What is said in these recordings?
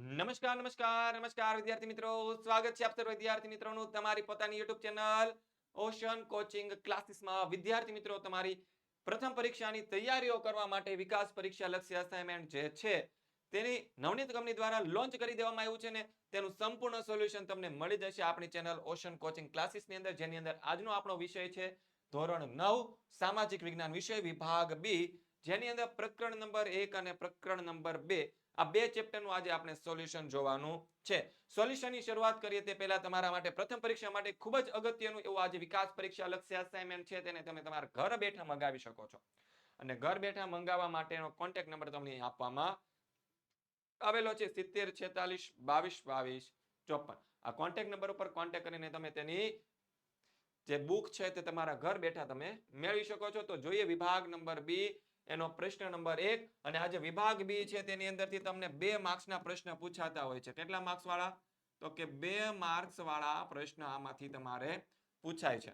નમસ્કાર નમસ્કાર નમસ્કાર વિદ્યાર્થી મિત્રો, સ્વાગત છે આપ સર્વ વિદ્યાર્થી મિત્રોનું તમારી પોતાની YouTube ચેનલ ઓશન કોચિંગ ક્લાસીસમાં. વિદ્યાર્થી મિત્રો, તમારી પ્રથમ પરીક્ષાની તૈયારીઓ કરવા માટે વિકાસ પરીક્ષા લક્ષ્ય અસાઇનમેન્ટ જે છે તેની નવનીત કંપની દ્વારા લોન્ચ કરી દેવામાં આવ્યું છે ને તેનું સંપૂર્ણ સોલ્યુશન તમને મળી જશે આપણી ચેનલ ઓશન કોચિંગ ક્લાસીસની અંદર, જેની અંદર આજનો આપણો વિષય છે ધોરણ 9 સામાજિક વિજ્ઞાન વિષય વિભાગ બી, જેની અંદર પ્રકરણ નંબર 1 અને પ્રકરણ નંબર 2 આ બે ચેપ્ટરનું આજે આપણે સોલ્યુશન જોવાનું છે. સોલ્યુશનની શરૂઆત કરીએ તે પહેલા તમારા માટે પ્રથમ પરીક્ષા માટે ખૂબ જ અગત્યનું એવું આજે વિકાસ પરીક્ષા લક્ષ્ય અસાઇનમેન્ટ છે, તેને તમે તમારા ઘર બેઠા મંગાવી શકો છો. અને ઘર બેઠા મંગાવવા માટેનો કોન્ટેક્ટ નંબર તમને આપવામાં આવેલો છે 70 46 22 22 54. આ કોન્ટેક્ટ નંબર ઉપર કોન્ટેક્ટ કરીને તમે તેની જે બુક છે તે તમારા ઘર બેઠા તમે મેળવી શકો છો. તો જોઈએ વિભાગ નંબર બી એનો પ્રશ્ન નંબર 1. અને આજે વિભાગ બી છે તેની અંદરથી તમને 2 માર્ક્સના પ્રશ્ન પૂછાતા હોય છે. કેટલા માર્ક્સ વાળા? તો કે 2 માર્ક્સ વાળા પ્રશ્ન આમાંથી તમારે પૂછાય છે.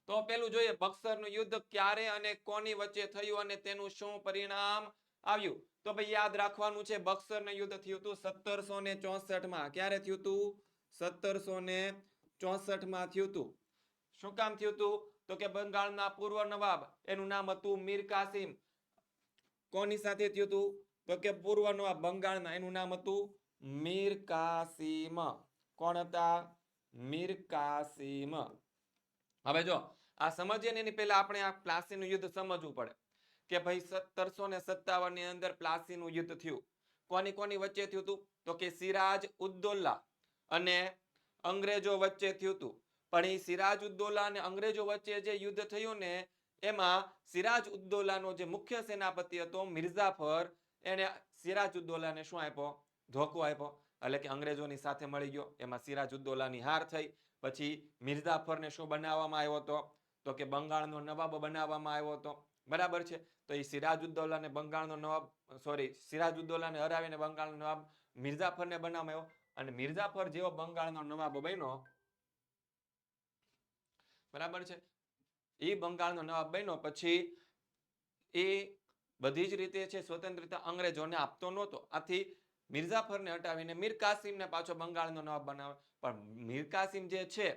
તો પેલું જોઈએ, બક્સરનું યુદ્ધ ક્યારે અને કોની વચ્ચે થયું અને તેનું શું પરિણામ આવ્યું? તો ભાઈ યાદ રાખવાનું છે, બક્સરનું યુદ્ધ થયું હતું 1764 માં. ક્યારે થયું હતું? 1764 માં થયું હતું. શું કામ થયું હતું? તો કે બંગાળના પૂર્વ નવાબ, એનું નામ હતું મીર કાસિમ. કોની સાથે થયું હતું? તો કે પૂર્વ નવાબ બંગાળના, એનું નામ હતું મીર કાસિમ. કોણ હતા? મીર કાસિમ. હવે જો આ સમજીએ ને એની પહેલા આપણે આ પ્લાસીનું યુદ્ધ સમજવું પડે કે ભાઈ 1757 ની અંદર પ્લાસીનું યુદ્ધ થયું. કોની કોની વચ્ચે થયું હતું? તો કે સિરાજ ઉદ્દૌલા અને અંગ્રેજો વચ્ચે થયું હતું. પણ એ સિરાજ ઉદ્દૌલા અને અંગ્રેજો વચ્ચે જે યુદ્ધ થયું ને એમાં સિરાજ ઉદ્દૌલાનો જે મુખ્ય સેનાપતિ હતો મિર્ઝાફર, એને સિરાજ ઉદ્દૌલાને શું આપ્યો? ધોકો આપ્યો. એટલે કે અંગ્રેજોની સાથે મળી ગયો. એમાં સિરાજ ઉદ્દૌલાની હાર થઈ. પછી મિર્ઝાફરને શું બનાવવામાં આવ્યો હતો? તો કે બંગાળનો નવાબ બનાવવામાં આવ્યો હતો. બરાબર છે. તો એ સિરાજ ઉદ્દૌલાને બંગાળનો નવાબ સિરાજ ઉદ્દૌલાને હરાવીને બંગાળનો નવાબ મિર્ઝાફરને બનાવવામાં આવ્યો. અને મિર્ઝાફર જેવો બંગાળનો નવાબ બન્યો, બરાબર છે, એ બંગાળનો નવાબ બન્યો પછી એ બધી જ રીતે છે સ્વતંત્રતા અંગ્રેજોને આપતો નહોતો. આથી મિર્ઝાફરને હટાવીને મીર કાસિમને પાછો બંગાળનો નવાબ બનાવે. પણ મીર કાસિમ જે છે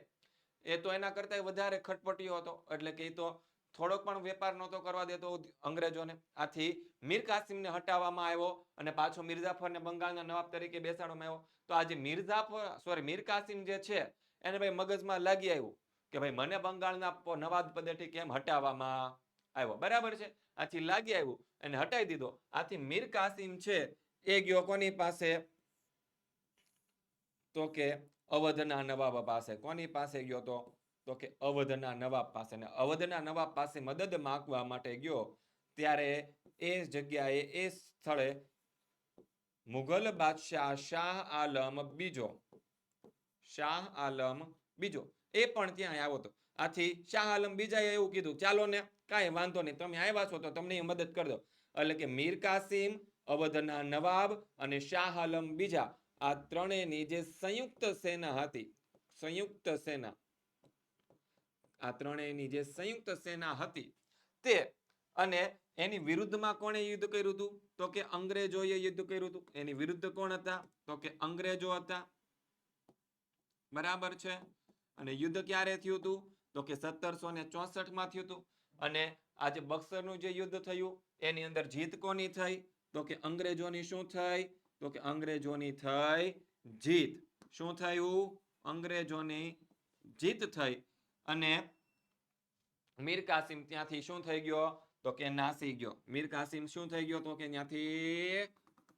એ તો એના કરતા વધારે ખટપટીયો હતો. એટલે કે એ તો થોડોક પણ વેપાર નહોતો કરવા દેતો અંગ્રેજોને. આથી મીર કાસિમને હટાવવામાં આવ્યો અને પાછો મિર્ઝાફરને બંગાળના નવાબ તરીકે બેસાડવામાં આવ્યો. તો આજે મીર કાસિમ જે છે એને ભાઈ મગજમાં લાગી આવ્યું કે ભાઈ મને બંગાળના નવાબ પદેથી કેમ હટાવવામાં આવ્યો. બરાબર છે. આથી લાગી આવ્યું અને હટાવી દીધો. આથી મીર કાસિમ છે એ ગયો કોની પાસે? તો કે અવધના નવાબ પાસે. કોની પાસે ગયો તો કે અવધના નવાબ પાસે. અને અવધના નવાબ પાસે મદદ માંગવા માટે ગયો ત્યારે એ જગ્યાએ એ સ્થળે મુઘલ બાદશાહ શાહ આલમ બીજો એ પણ ત્યાં આવ્યો હતો. આથી શાહ આલમ બીજાએ એવું કીધું, ચાલો ને કાંઈ વાંધો નહીં, તમે આવ્યા છો તો તમને મદદ કરી દો. એટલે કે મીર કાસિમ, અવધના નવાબ અને શાહ આલમ બીજા, આ ત્રણેયની જે સંયુક્ત સેના હતી, આ ત્રણેયની જે સંયુક્ત સેના હતી તે, અને એની વિરુદ્ધમાં કોણે યુદ્ધ કર્યું હતું? તો કે અંગ્રેજોએ યુદ્ધ કર્યું હતું. એની વિરુદ્ધ કોણ હતા? તો કે અંગ્રેજો હતા. બરાબર છે. અને યુદ્ધ ક્યારે થયું હતું? તો કે 1764 માં થયું હતું. અને આજે બક્સરનું જે યુદ્ધ થયું એની અંદર જીત કોની થઈ? તો કે અંગ્રેજોની. શું થઈ? તો કે અંગ્રેજોની થઈ જીત. શું થયું? અંગ્રેજોની જીત થઈ. અને મીર કાસિમ ત્યાંથી શું થઈ ગયો? તો કે નાસી ગયો. મીર કાસિમ શું થઈ ગયો? તો કે ત્યાંથી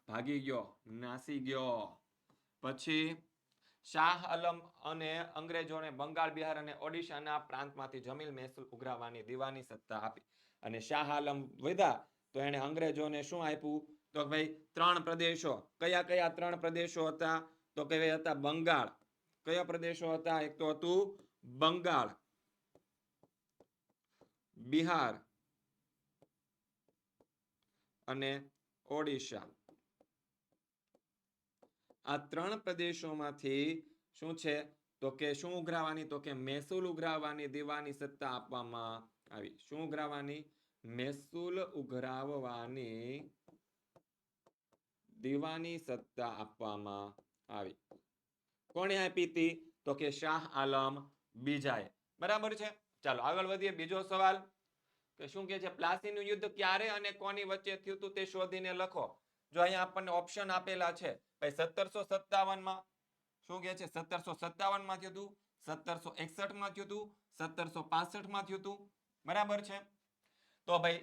ભાગી ગયો, નાસી ગયો. પછી શાહ આલમ અને અંગ્રેજોને બંગાળ, બિહાર અને ઓડિશાના પ્રાંતમાંથી જમીન મહેસૂલ ઉઘરાવવાની દીવાની સત્તા આપી. અને શાહ આલમ વધ્યા તો એને અંગ્રેજોને શું આપ્યું? તો ભાઈ 3 પ્રદેશો. કયા કયા 3 પ્રદેશો હતા? તો કે હતા બંગાળ. કયા પ્રદેશો હતા? એક તો હતું બંગાળ, બિહાર અને ઓડિશા. આ 3 પ્રદેશોમાંથી શું છે? તો કે શું ઉઘરાવવાની? તો કે મહેસૂલ ઉઘરાવવાની દીવાની સત્તા આપવામાં આવી. શું ઉઘરાવવાની? મહેસૂલ ઉઘરાવવાની દીવાની સત્તા આપવામાં આવી. કોણે આપી હતી? તો કે શાહ આલમ બીજાએ. બરાબર છે. ચાલો આગળ વધીએ. બીજો સવાલ કે શું કે છે? પ્લાસીનું યુદ્ધ ક્યારે અને કોની વચ્ચે થયું હતું તે શોધીને લખો. જો અહીંયા આપણને ઓપ્શન આપેલા છે ભાઈ 1757 માં શું કે છે? 1757 માં થયું હતું, 1761 માં થયું હતું, 1765 માં થયું હતું. બરાબર છે. તો ભાઈ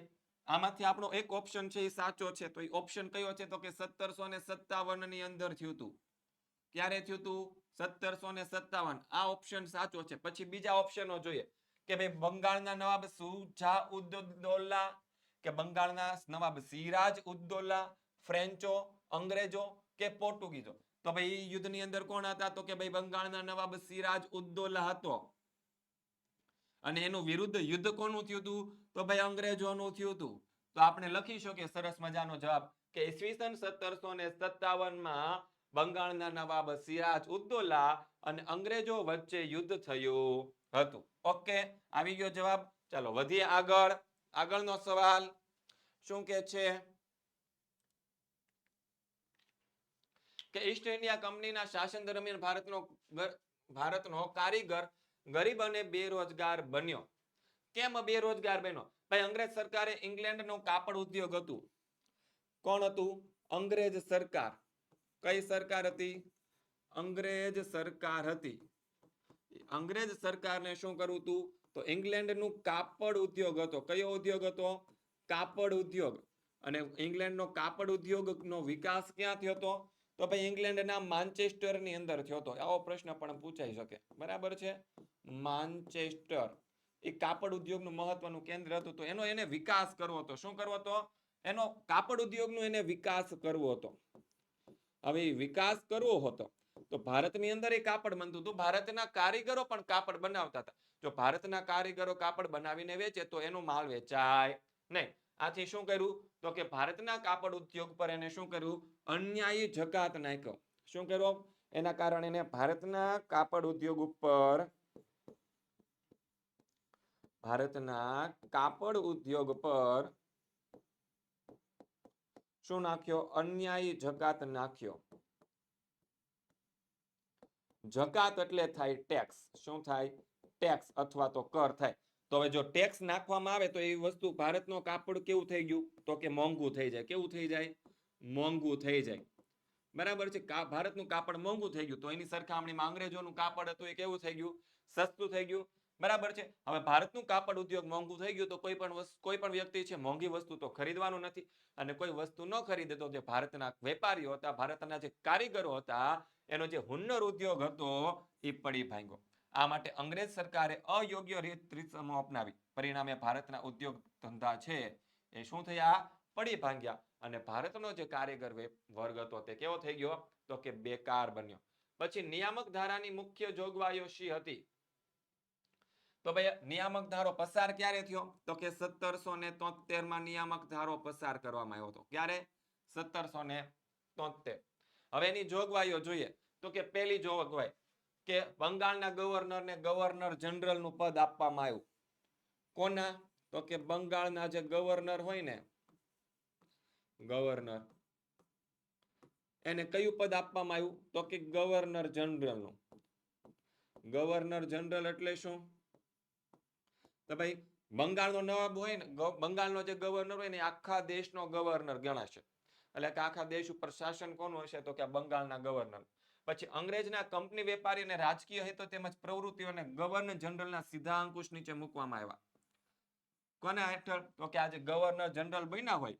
આમાંથી આપણો એક ઓપ્શન છે એ સાચો છે. તો એ ઓપ્શન કયો છે? તો કે 1757 ની અંદર થયું હતું. ક્યારે થયું હતું? 1757. આ ઓપ્શન સાચો છે. પછી બીજા ઓપ્શનો જોઈએ કે ભાઈ બંગાળના નવાબ સુજાઉદ્દૌલા કે બંગાળના નવાબ સિરાજ ઉદ્દૌલા, ફ્રેન્ચો, અંગ્રેજો કે પોર્ટુગીઝો. તો ભાઈ યુદ્ધની અંદર કોણ હતા? તો કે ભાઈ બંગાળના નવાબ સિરાજ ઉદ્દૌલા હતો. અને એનું વિરુદ્ધ યુદ્ધ કોનું થયું હતું? તો ભાઈ અંગ્રેજોનું થયું હતું. તો આપણે લખી શકીએ સરસ મજાનો જવાબ કે ઈસવીસન 1757 માં બંગાળના નવાબ સિરાજ ઉદ્દૌલા અને અંગ્રેજો વચ્ચે યુદ્ધ થયું હતું. ઓકે, આવી ગયો જવાબ. ચાલો વધીએ આગળ. આગળનો સવાલ શું કે છે કે ઈસ્ટ ઇન્ડિયા કંપનીના શાસન દરમિયાન ભારતનો કારીગર ગરીબ અને બેરોજગાર બન્યો. કેમ બેરોજગાર બન્યો? ભાઈ અંગ્રેજ સરકારે ઇંગ્લેન્ડનું કાપડ ઉદ્યોગ હતું. કોણ હતું? અંગ્રેજ સરકાર. કઈ સરકાર હતી? અંગ્રેજ સરકાર હતી. અંગ્રેજ સરકારને શું કરવું હતું? તો ઇંગ્લેન્ડનું કાપડ ઉદ્યોગ હતો. કયો ઉદ્યોગ હતો? કાપડ ઉદ્યોગ. અને ઇંગ્લેન્ડનો કાપડ ઉદ્યોગનો વિકાસ ક્યાંથી હતો? તો ભાઈ ઇંગ્લેન્ડના માન્ચેસ્ટરની અંદર થયો હતો. આવો પ્રશ્ન પણ પૂછાઈ શકે. બરાબર છે. માન્ચેસ્ટર એ કાપડ ઉદ્યોગનું મહત્વનું કેન્દ્ર હતું. તો એનો એને વિકાસ કરવો હતો. શું કરવો હતો? એનો કાપડ ઉદ્યોગનો એને વિકાસ કરવો હતો. હવે વિકાસ કરવો હતો તો ભારતની અંદર એ કાપડ બનતું હતું. ભારતના કારીગરો પણ કાપડ બનાવતા હતા. જો ભારતના કારીગરો કાપડ બનાવીને વેચે તો એનો માલ વેચાય નહીં. આથી શું કર્યું? તો કે ભારતના કાપડ ઉદ્યોગ પર એને શું કર્યું? અન્યાયી જકાત નાખ્યો. શું કર્યો? એના કારણે એને ભારતના કાપડ ઉદ્યોગ ઉપર શું નાખ્યો? અન્યાયી જકાત નાખ્યો. જકાત એટલે થાય ટેક્સ. શું થાય? ટેક્સ અથવા તો કર થાય. તો હવે જો ટેક્સ નાખવામાં આવે તો એ વસ્તુ ભારતનો કાપડ કેવું થઈ ગયું? તો કે મોંઘું થઈ જાય. કેવું થઈ જાય? મોંઘું થઈ જાય. બરાબર છે. ભારતનું કાપડ મોંઘું થઈ ગયું તો એની સરખામણીમાં અંગ્રેજોનું કાપડ હતું એ કેવું થઈ ગયું? સસ્તું થઈ ગયું. બરાબર છે. હવે ભારતનું કાપડ ઉદ્યોગ મોંઘું થઈ ગયું તો કોઈ પણ વ્યક્તિ છે મોંઘી વસ્તુ તો ખરીદવાનું નથી. અને કોઈ વસ્તુ ન ખરીદે તો જે ભારતના વેપારીઓ હતા, ભારતના જે કારીગરો હતા, એનો જે હુન્નર ઉદ્યોગ હતો એ પડી ભાંગ્યો. આ માટે અંગ્રેજ સરકારે અયોગ્ય રીતસમો અપનાવી. પરિણામે ભારતના ઉદ્યોગ ધંધા છે એ શું થયા? પડી ભાંગ્યા. અને ભારતનો જે કારીગર વર્ગ હતો તે કેવો થઈ ગયો? તો કે બેકાર બન્યો. પછી નિયામક ધારાની મુખ્ય જોગવાઈઓ શી હતી? તો ભાઈ નિયામક ધારો પસાર ક્યારે થયો? તો કે 1773 માં નિયામક ધારો પસાર કરવામાં આવ્યો હતો. ક્યારે? 1773. હવે એની જોગવાઈઓ જોઈએ તો કે પહેલી જોગવાઈ કે બંગાળના ગવર્નરને ગવર્નર જનરલનું પદ આપવામાં આવ્યું. કોના? તો કે બંગાળના જે ગવર્નર હોય ને, ગવર્નર, એને કયું પદ આપવામાં આવ્યું? તો કે ગવર્નર જનરલનું. ગવર્નર જનરલ એટલે શું? તો ભાઈ બંગાળનો નવાબ હોય ને, બંગાળનો જે ગવર્નર હોય ને આખા દેશનો ગવર્નર ગણાશે. એટલે કે આખા દેશ ઉપર શાસન કોનું હશે? તો કે બંગાળના ગવર્નર. પછી અંગ્રેજના કંપની વેપારી અને રાજકીય હિતો તેમજ પ્રવૃત્તિઓને ગવર્નર જનરલના સીધા અંકુશ નીચે મૂકવામાં આવ્યા. કોના હેઠળ? તો કે આજે ગવર્નર જનરલ બન્યા હોય,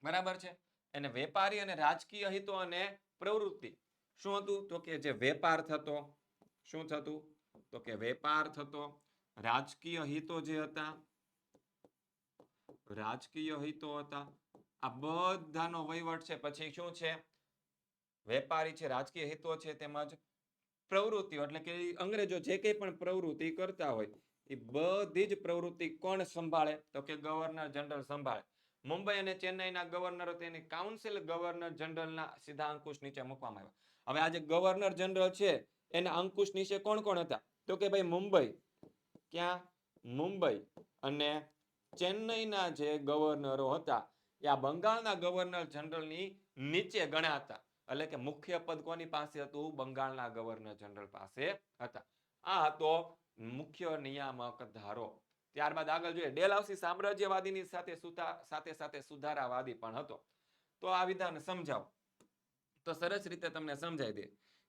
બરાબર છે, એને વેપારી અને રાજકીય હિતો અને પ્રવૃત્તિ શું હતું? તો કે જે વેપાર થતો, શું થતું? તો કે વેપાર થતો, રાજકીય હિતો જે હતા, રાજકીય હિતો હતા, આ બધાનો વહીવટ છે. પછી શું છે? વેપારી છે, રાજકીય હિતો છે, તેમજ પ્રવૃત્તિઓ એટલે કે અંગ્રેજો જે કંઈ પણ પ્રવૃત્તિ કરતા હોય એ બધી જ પ્રવૃત્તિ કોણ સંભાળે? તો કે ગવર્નર જનરલ સંભાળે. મુંબઈ અને ચેન્નઈના ગવર્નરો તેની કાઉન્સિલ ગવર્નર જનરલના સીધા અંકુશ નીચે મૂકવામાં આવ્યા. હવે આ જે ગવર્નર જનરલ છે એના અંકુશ નીચે કોણ કોણ હતા? તો કે ભાઈ મુંબઈ, ક્યાં? મુંબઈ અને ચેન્નઈના જે ગવર્નરો હતા એ આ બંગાળના ગવર્નર જનરલની નીચે ગણાતા. એટલે કે મુખ્ય પદ કોની પાસે હતું? બંગાળના ગવર્નર જનરલ પાસે હતા. આ હતો મુખ્ય નિયામક ધારો. ત્યારબાદ આગળ જોઈએ, ડેલહાઉસી સામ્રાજ્યવાદીની સાથે સાથે સુધારાવાદી પણ હતો. તો આ વિધાન સમજાવો તો સરસ રીતે તમને સમજાઈ દે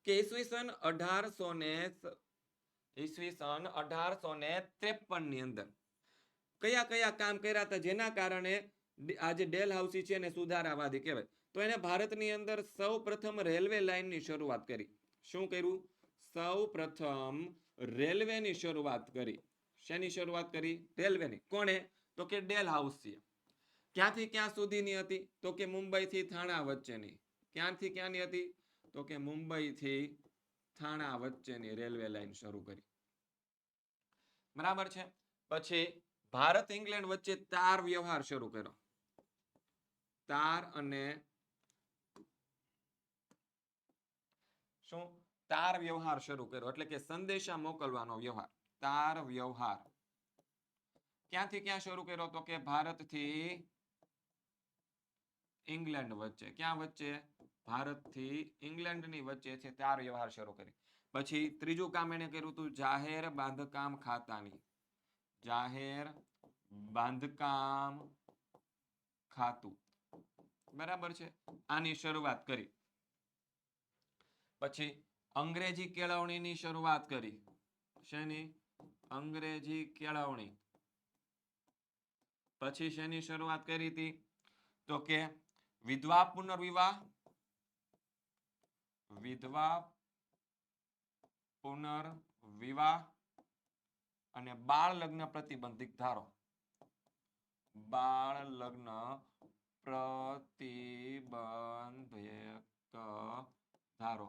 કે ઈસવીસન 1853 ની અંદર કયા કયા કામ કર્યા હતા જેના કારણે આજે ડેલહાઉસી છે એને સુધારાવાદી કહેવાય? તો એને ભારતની અંદર સૌ પ્રથમ રેલવે લાઇનની શરૂઆત કરી. શું કર્યું? સૌ પ્રથમ રેલવેની શરૂઆત કરી. શેની શરૂઆત કરી? રેલવેની. કોણે? તો કે ડેલહાઉસી. ક્યાંથી ક્યાં સુધીની હતી? તો કે મુંબઈ થી થાણા વચ્ચેની. ક્યાંથી ક્યાંની હતી? તો કે મુંબઈ થી થાણા વચ્ચેની રેલવે લાઈન શરૂ કરી. બરાબર છે. પછી ભારત ઇંગ્લેન્ડ વચ્ચે તાર વ્યવહાર શરૂ કર્યો. તાર અને શું? તાર વ્યવહાર શરૂ કર્યો એટલે કે સંદેશા મોકલવાનો વ્યવહાર. તાર વ્યવહાર ક્યાંથી ક્યાં શરૂ કર્યો? તો કે ભારતથી ઇંગ્લેન્ડ વચ્ચે. ક્યાં વચ્ચે? ભારતથી ઇંગ્લેન્ડની વચ્ચે છે તાર વ્યવહાર શરૂ કરી. પછી ત્રીજું કામ એને કર્યું હતું જાહેર બાંધકામ ખાતાની. જાહેર બાંધકામ ખાતું. બરાબર છે. આની શરૂઆત કરી. પછી અંગ્રેજી કેળવણીની શરૂઆત કરી. શેની? અંગ્રેજી કેળવણી. પછી શેની શરૂઆત કરી હતી? તો કે વિધવા પુનર્વિવાહ, વિધવા પુનર્વિવાહ અને બાળ લગ્ન પ્રતિબંધિત ધારો. બાળ લગ્ન પ્રતિબંધક ધારો.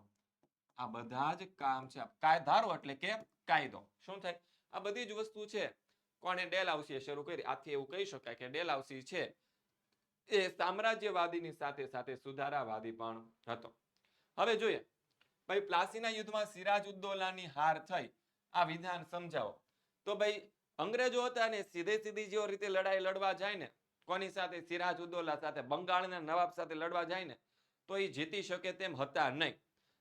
આ બધા જ કામ છે. ધારો એટલે કે કાયદો. શું થાય? આ બધી જ વસ્તુ છે કોને? ડેલહાઉસીએ શરૂ કરી. આથી એવું કહી શકાય કે ડેલહાઉસી છે એ સામ્રાજ્યવાદીની સાથે સાથે સુધારાવાદી પણ હતો. હવે જોઈએ ભાઈ પ્લાસીના યુદ્ધમાં સિરાજુદ્દૌલાની હાર થઈ. આ વિધાન સમજાવો. તો ભાઈ અંગ્રેજો હતા ને સીધે સીધી જો રીતે લડાઈ લડવા જાય ને કોની સાથે? સિરાજુદ્દૌલા સાથે. બંગાળના નવાબ સાથે લડવા જાય ને તો એ જીતી શકે તેમ હતા નહીં.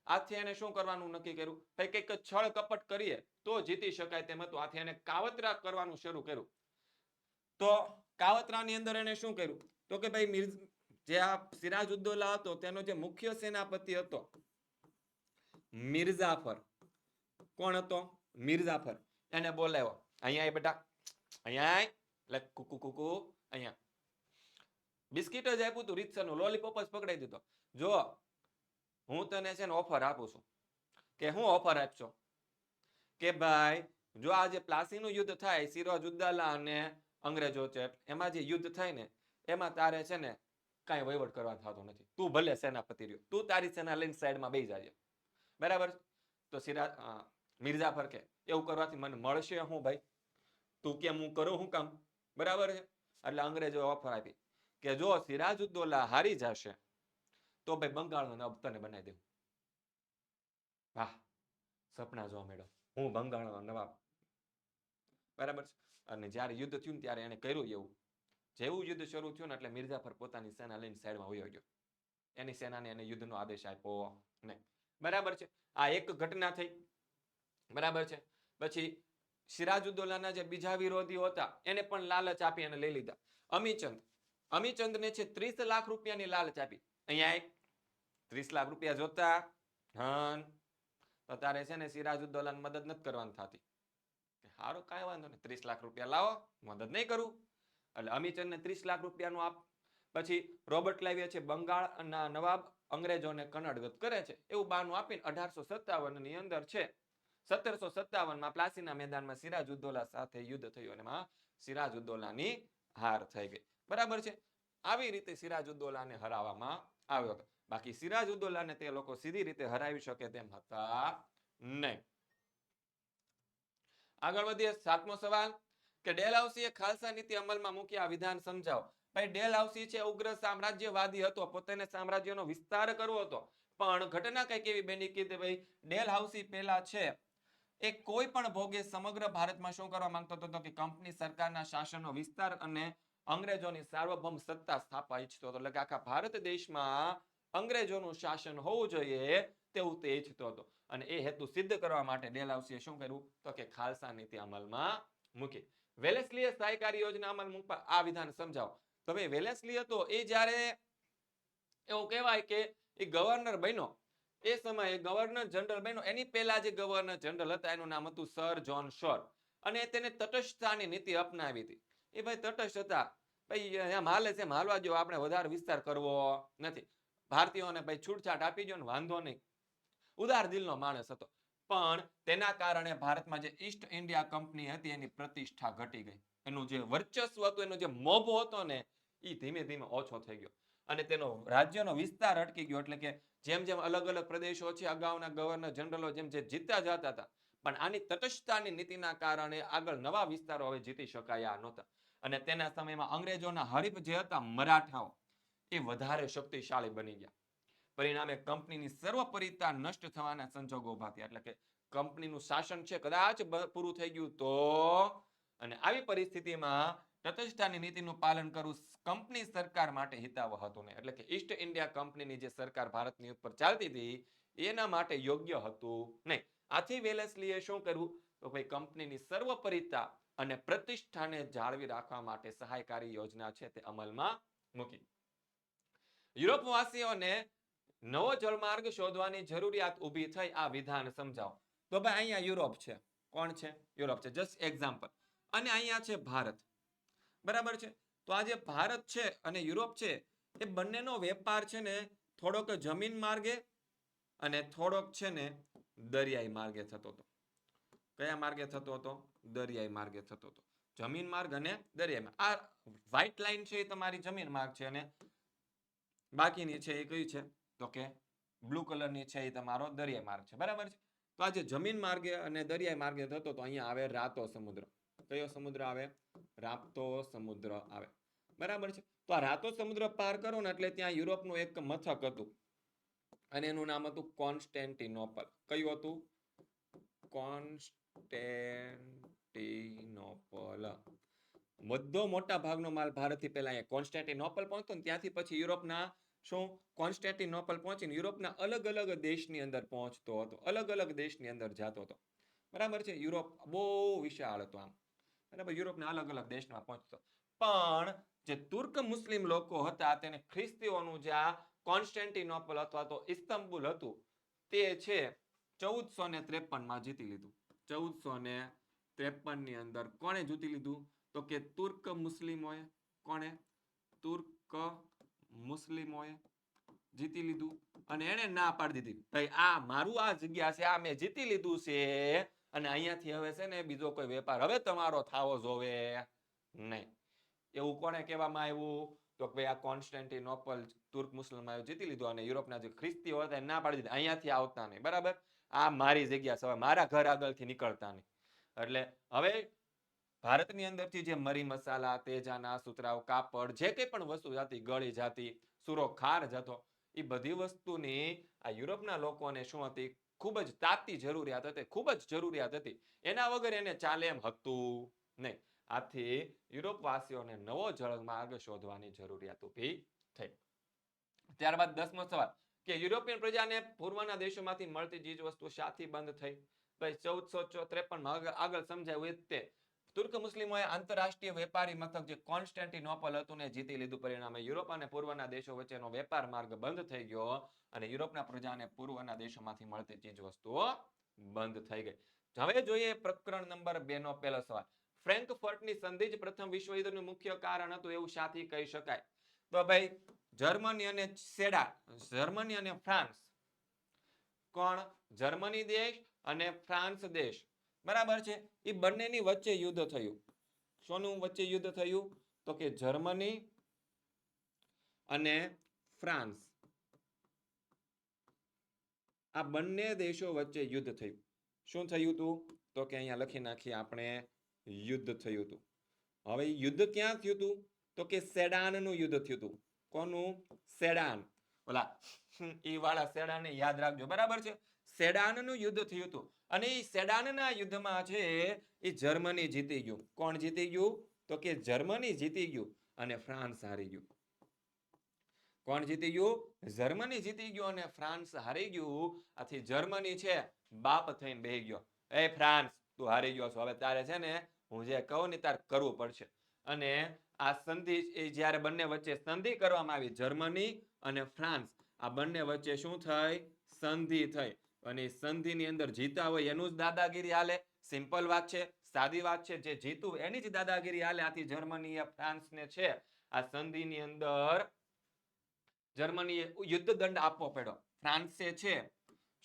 આથી એને શું કરવાનું નક્કી કર્યું? ભાઈ કંઈક છળ કપટ કરીએ તો જીતી શકાય તેમ હતું. આથી એને કાવતરા કરવાનું શરૂ કર્યું. તો કાવતરાની અંદર એને શું કર્યું? તો કે ભાઈ જે આ સિરાજુદ્દૌલા હતો તેનો જે મુખ્ય સેનાપતિ હતો મિર્ઝાફર. કોણ હતો? મિર્ઝાફર. એને બોલાવ્યો. અહીંયા બેટા, અહીંયા એટલે કુકુ કુકુ. અહીંયા બિસ્કિટ જ આપ્યું તું રીતસરનું, લોલીપોપ જ પકડાઈ દીધો. જો હું તને છે ને ઓફર આપું છું. કે હું ઓફર આપશો? કે ભાઈ જો આ જે પ્લાસીનું યુદ્ધ થાય સિરાજુદ્દૌલા અને અંગ્રેજો છે એમાં જે યુદ્ધ થાય ને એમાં તારે છે ને કાંઈ વહીવટ કરવા થતો નથી. તું ભલે સેનાપતિ રહ્યો, તું તારી સેના લઈને સાઈડમાં બેસી જાજે. બરાબર? તો મિર્ઝાફર કે એવું કરવાથી મને મળશે હું ભાઈ? તું કેમ હું કરું હું કામ? બરાબર છે. એટલે અંગ્રેજો ઓફર આપી કે જો સિરાજુદ્દૌલા હારી જશે તો ભાઈ બંગાળનો નવાબ તને બનાવી દેવું. વાહ, સપના જોવા મળ્યો. હું બંગાળનો નવાબ. બરાબર છે. અને જ્યારે યુદ્ધ થયું ને ત્યારે એને કર્યું એવું. જેવું યુદ્ધ શરૂ થયું ને એટલે મિર્ઝાફર પોતાની સેના લઈને સાઈડમાં વયો ગયો. એની સેનાને એને યુદ્ધનો આદેશ આપ્યો નહીં. બરાબર છે. આ એક ઘટના થઈ. બરાબર છે. પછી સિરાજુદ્દૌલાના જે બીજા વિરોધીઓ હતા એને પણ લાલચ આપી અને લઈ લીધા. અમીચંદને છે 30 લાખ રૂપિયાની લાલચ આપી. અહીંયા 30 લાખ રૂપિયા જોતા તો તારે છે ને સિરાજુદ્દૌલાને મદદ નથી કરવાની થતી. સારું, કાંઈ વાંધો નહીં, 30 લાખ રૂપિયા લાવો, મદદ નહીં કરું. એટલે અમીચંદને 30 લાખ રૂપિયાનું આપ. પછી રોબર્ટ ક્લાઇવે છે બંગાળના નવાબ અંગ્રેજોને કનડગત કરે છે એવું બાનું આપીને 1857 ની અંદર છે 1757માં પ્લાસીના મેદાનમાં સિરાજુદ્દૌલા સાથે યુદ્ધ થયું અને એમાં સિરાજુદ્દૌલાની હાર થઈ ગઈ. બરાબર છે. આવી રીતે સિરાજુદ્દૌલાને હરાવવામાં આવ્યો હતો. બાકી સિરાજુદ્દૌલાને તે લોકો સીધી રીતે હરાવી શકે તેમ હતા નહીં. આગળ વધીએ. 7મો સવાલ કે ડેલહાઉસીએ ખાલસા નીતિ અમલમાં મૂકી. આ વિધાન સમજાવો. ભાઈ ડેલહાઉસી છે ઉગ્ર સામ્રાજ્યવાદી હતો. પોતાને સામ્રાજ્યનો વિસ્તાર કરવો હતો. પણ ઘટના કઈક એવી બની કે ભાઈ ડેલહાઉસી પહેલા છે એ કોઈ પણ ભોગે સમગ્ર ભારતમાં શું કરવા માંગતો હતો કે કંપની સરકારના શાસનનો વિસ્તાર અને અંગ્રેજોની સાર્વભૌમ સત્તા સ્થાપવા ઈચ્છતો હતો. એટલે કે આખા ભારત દેશમાં અંગ્રેજોનું શાસન હોવું જોઈએ તેવું તે ઈચ્છતો હતો. અને એ હેતુ સિદ્ધ કરવા માટે ડેલહાઉસીએ શું કર્યું તો કે ખાલસા નીતિ અમલમાં મૂકી. વેલેસ્લીએ સહાયકારી યોજના અમલ મૂકવા આ વિધાન સમજાવો. તો ભાઈ વેલેસ્લી હતો એ જ્યારે એવું કહેવાય કે એ ગવર્નર બન્યો એ સમયે ગવર્નર જનરલ બન્યો એની પહેલા જે ગવર્નર જનરલ હતા એનું નામ હતું સર જ્હોન શોર. અને તેને તટસ્થતાની નીતિ અપનાવી હતી. એ ભાઈ તટસ્થ હતા. ભાઈ એમ હાલે છે એમ હાલવા દો, આપણે વધારે વિસ્તાર કરવો નથી. ભારતીયોને ભાઈ છૂટછાટ આપી દો ને વાંધો નહીં. ઉદાર દિલનો માણસ હતો. પણ તેના કારણે ભારતમાં જે ઈસ્ટ ઇન્ડિયા કંપની હતી એની પ્રતિષ્ઠા ઘટી ગઈ. એનું જે વર્ચસ્વ હતું, એનો જે મોભો હતો ને એ ધીમે ધીમે ઓછો થઈ ગયો. અને તેનો રાજ્યનો વિસ્તાર અટકી ગયો. એટલે કે જેમ જેમ અલગ અલગ પ્રદેશો છે અગાઉના ગવર્નર જનરલો જેમ જે જીતતા જતા હતા, પણ આની તટસ્થતાની નીતિના કારણે આગળ નવા વિસ્તારો હવે જીતી શકાયા નહોતા. અને તેના સમયમાં અંગ્રેજોના હરીફ જે હતા મરાઠાઓ એ વધારે શક્તિશાળી બની ગયા. પરિણામે કંપનીની સર્વોપરિતા નષ્ટ થવાના સંજોગો ઊભા થયા. એટલે કે કંપનીનું શાસન છે કદાચ પૂરું થઈ ગયું તો. અને આવી પરિસ્થિતિમાં તટસ્થતાની નીતિનું પાલન કરવું કંપની સરકાર માટે હિતાવહ હતું નહીં. એટલે કે ઈસ્ટ ઇન્ડિયા કંપનીની જે સરકાર ભારતની ઉપર ચાલતી હતી એના માટે યોગ્ય હતું નહીં. આથી વેલેસ્લીએ શું કર્યું તો ભાઈ કંપનીની સર્વોપરિતા અને પ્રતિષ્ઠાને જાળવી રાખવા માટે સહાયકારી યોજના છે તે અમલમાં મૂકી. યુરોપવાસીઓને નવો જળમાર્ગ શોધવાની જરૂરિયાત ઊભી થઈ. આ વિધાન સમજાવો. તો ભાઈ અહીંયા યુરોપ છે. કોણ છે? યુરોપ છે. Just example. અને અહીંયા છે ભારત. બરાબર છે. તો આ જે ભારત છે અને યુરોપ છે એ બંનેનો વેપાર છે ને થોડોક જમીન માર્ગે અને થોડોક છે ને દરિયાઈ માર્ગે થતો હતો. કયા માર્ગે થતો હતો? દરિયાઈ માર્ગે થતો હતો. જમીન માર્ગ અને દરિયાઈ માર્ગ. આ વ્હાઈટ લાઈન છે એ તમારી જમીન માર્ગ છે અને બાકીની છે એ કઈ છે તો કે બ્લુ કલરની છે એ તમારો દરિયાઈ માર્ગ છે. બરાબર છે. તો આ જે જમીન માર્ગે અને દરિયાઈ માર્ગે થતો તો અહીંયા આવે રાતો સમુદ્ર. કયો સમુદ્ર આવે? રાપ્તો સમુદ્ર આવે. બરાબર છે. તો આ રાતો સમુદ્ર પાર કરો ને એટલે ત્યાં યુરોપનું એક મથક હતું અને એનું નામ હતું કોન્સ્ટેન્ટિનોપલ. કયું હતું? કોન્સ્ટેન્ટિનોપલ. બધો મોટા ભાગનો માલ ભારતથી પહેલા અહીંયા કોન્સ્ટેન્ટિનોપલ પહોંચતો ને ત્યાંથી પછી યુરોપના શું કોન્સ્ટેન્ટિનોપલ પહોંચીને યુરોપના અલગ અલગ દેશની અંદર પહોંચતો હતો. અલગ અલગ દેશની અંદર જતો હતો. બરાબર છે. યુરોપ બહુ વિશાળ હતો આમ. બરાબર. યુરોપના અલગ અલગ દેશમાં પહોંચતો. પણ જે તુર્ક મુસ્લિમ લોકો હતા તેને ખ્રિસ્તીઓનું જે આ કોન્સ્ટેન્ટિનોપલ અથવા તો ઇસ્તંબુલ હતું તે છે 1453 જીતી લીધું. 1453 ની અંદર કોણે જીતી લીધું તો કે તુર્ક મુસ્લિમોએ. કોણે? તુર્ક મુસ્લિમોએ જીતી લીધું. અને એને ના પાડી દીધી ભાઈ આ મારું આ જગ્યા છે, આ મેં જીતી લીધું છે અને અહીંયાથી હવે છે ને બીજો કોઈ વેપાર હવે તમારો થાવો જોવે નહીં. એવું કોને કહેવામાં આવ્યું તો કે આ કોન્સ્ટેન્ટિનોપલ તુર્ક મુસ્લિમોએ જીતી લીધું અને યુરોપના જે ખ્રિસ્તીઓ હતા એને ના પાડી દીધી અહીંયાથી આવતા નહીં. બરાબર. આ મારી જગ્યા છે, હવે મારા ઘર આગળથી નીકળતા નહીં. એટલે હવે ભારતની અંદરથી જે મરી મસાલા, તેજાના, સુતરાઉ, કાપડ, જે કંઈ પણ વસ્તુ જાતી, ગળી જાતી, સુરો ખાર જતો, એ બધી વસ્તુની આ યુરોપના લોકોને શું હતી? ખૂબ જ તાતી જરૂરિયાત હતી. ખૂબ જ જરૂરિયાત હતી. એના વગર એને ચાલે એમ હતું નહીં. આથી યુરોપવાસીઓને નવો જળમાર્ગ શોધવાની જરૂરિયાત ઊભી થઈ. ત્યારબાદ 10મો સવાલ કે યુરોપિયન પ્રજાને પૂર્વના દેશોમાંથી મળતી ચીજ વસ્તુ શાથી બંધ થઈ? ભાઈ 1453 આગળ સમજાવ્યું તે તુર્ક મુસ્લિમોએ આંતરરાષ્ટ્રીય વેપારી મથક જે કોન્સ્ટેન્ટિનોપલ હતું ને જીતી લીધું. પરિણામે યુરોપ અને પૂર્વના દેશો વચ્ચેનો વેપાર માર્ગ બંધ થઈ ગયો અને યુરોપના પ્રજાને પૂર્વના દેશોમાંથી મળતી ચીજ વસ્તુઓ બંધ થઈ ગઈ. હવે જોઈએ પ્રકરણ નંબર 2 નો પહેલો સવાલ. ફ્રેન્કફર્ટની સંધિ જ પ્રથમ વિશ્વ યુદ્ધનું મુખ્ય કારણ હતું એવું શાથી કહી શકાય? તો ભાઈ જર્મની અને સેડા, જર્મની અને ફ્રાન્સ. કોણ? જર્મની દેશ અને ફ્રાન્સ દેશ. બરાબર છે. એ બંનેની વચ્ચે યુદ્ધ થયું. શોનું વચ્ચે યુદ્ધ થયું તો કે જર્મની અને ફ્રાન્સ. આ બંને દેશો વચ્ચે યુદ્ધ થયું. શું થયું હતું તો કે અહીંયા લખી નાખીએ આપણે યુદ્ધ થયું હતું. હવે યુદ્ધ ક્યાં થયું હતું તો કે સેડાનનું યુદ્ધ થયું હતું. કોનું? સેડાન. ઓલા ઈ વાળા સેડાને યાદ રાખજો. બરાબર છે. સેડાનનું યુદ્ધ થયું હતું અને એ સેડાનના યુદ્ધમાં છે એ જર્મની જીતી ગયું. કોણ જીતી ગયું તો કે જર્મની જીતી ગયું. અને ફ્રાન્સ હારી ગયું. કોણ જીતી ગયું? જર્મની જીતી ગયું અને ફ્રાન્સ હારી ગયું. આથી જર્મની છે બાપ થઈને બેહી ગયો, એ ફ્રાન્સ તું હારી ગયો છો, હવે તારે છે ને હું જે કહું ને તારે કરવું પડશે. અને આ સંધિ જ્યારે બંને વચ્ચે સંધિ કરવામાં આવી, જર્મની અને ફ્રાન્સ આ બંને વચ્ચે શું થઈ? સંધિ થઈ. અને સંધિની અંદર જીતા હોય એનું જ દાદાગીરી હાલે. સિમ્પલ વાત છે, સાદી વાત છે. જે જીતું એની જ દાદાગીરી હાલે. આથી જર્મનીએ ફ્રાન્સને છે આ સંધિની અંદર જર્મનીએ યુદ્ધ દંડ આપવો પડ્યો. ફ્રાન્સે છે